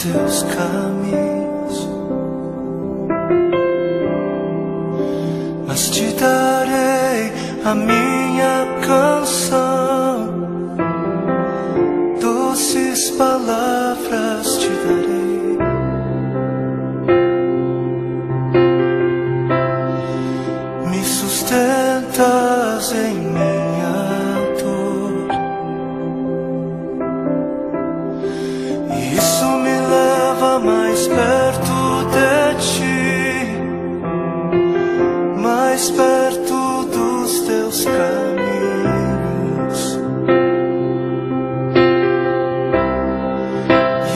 teus caminhos, mas te darei a minha canção, doces palavras te darei. Me sustentas em minha dor, e isso me leva mais perto de ti, mais perto dos teus caminhos.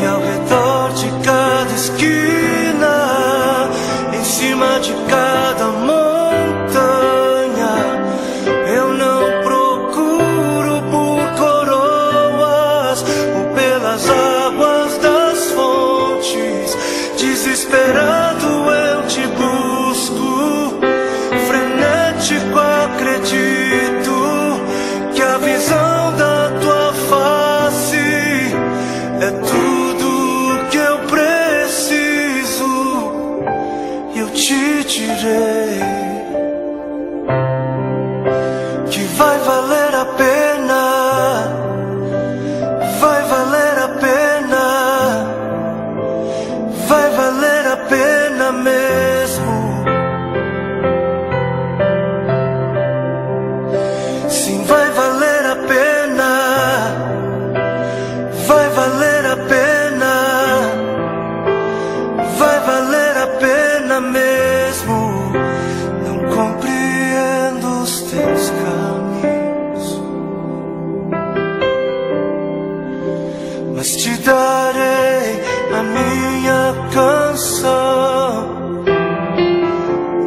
E ao redor de cada esquina, em cima de cada montanha, eu não procuro por coroas ou pelas águas das fontes. Desesperado eu te busco, frenético acredito que a visão da tua face é tudo que eu preciso. Eu te direi que vai valer a pena, vai valer a pena, vai valer a pena mesmo. Sim, vai valer a pena, vai valer a pena, vai valer a pena mesmo. Não compreendo os teus caminhos, mas te darei a minha canção,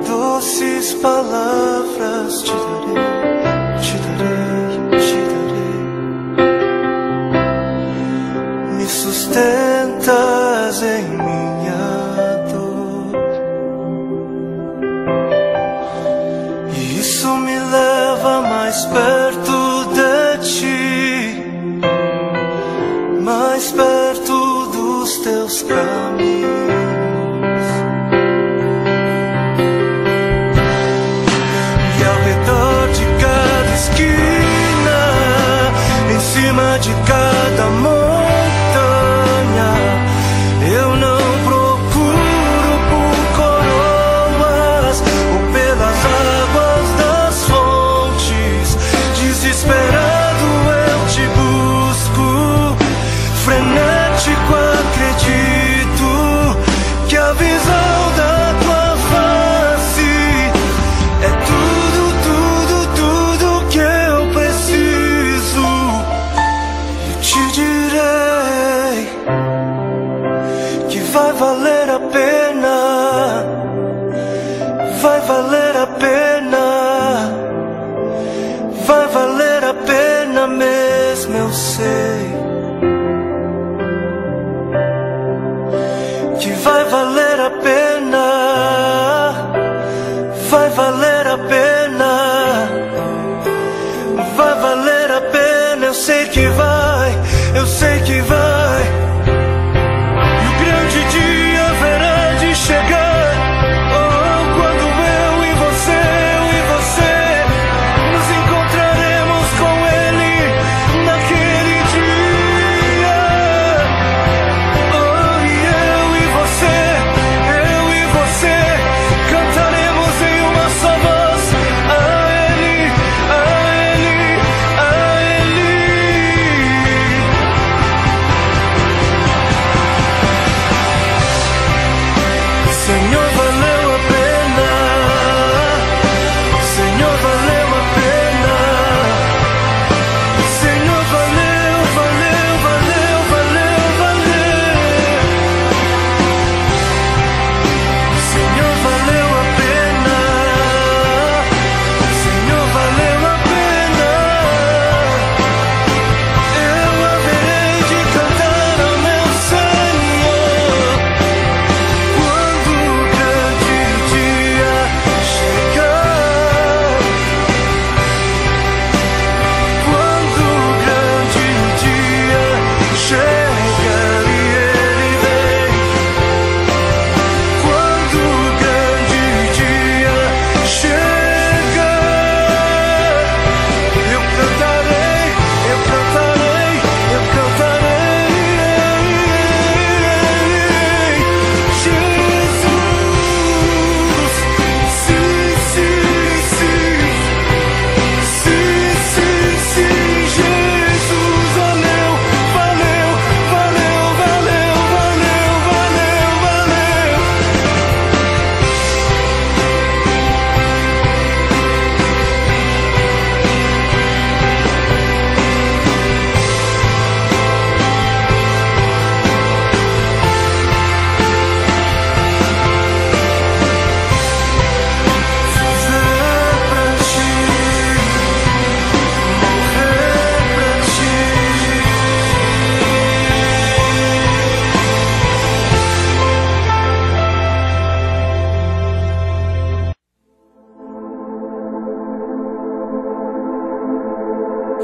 doces palavras te darei, te darei, te darei. Me sustentas em minha dor, e isso me leva mais perto de ti, mais perto dos teus caminhos. E ao redor de cada esquina, em cima de cada montanha, eu não procuro por coroas ou pelas águas das fontes. Desesperado eu te busco, frenético acredito que a visão da tua face é tudo, tudo, tudo que eu preciso. Eu te direi que vai valer a pena, vai valer a pena, vai valer a pena mesmo, eu sei que vai valer a pena, vai valer a pena, vai valer a pena. Eu sei que vai, eu sei que vai. E o grande dia haverá de chegar, oh, quando eu e você nos encontraremos com Ele naquele dia. Oh, e eu e você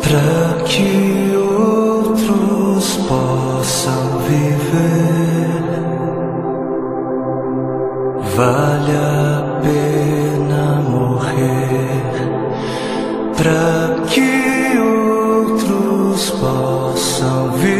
para que outros possam viver. Vale a pena morrer para que outros possam viver.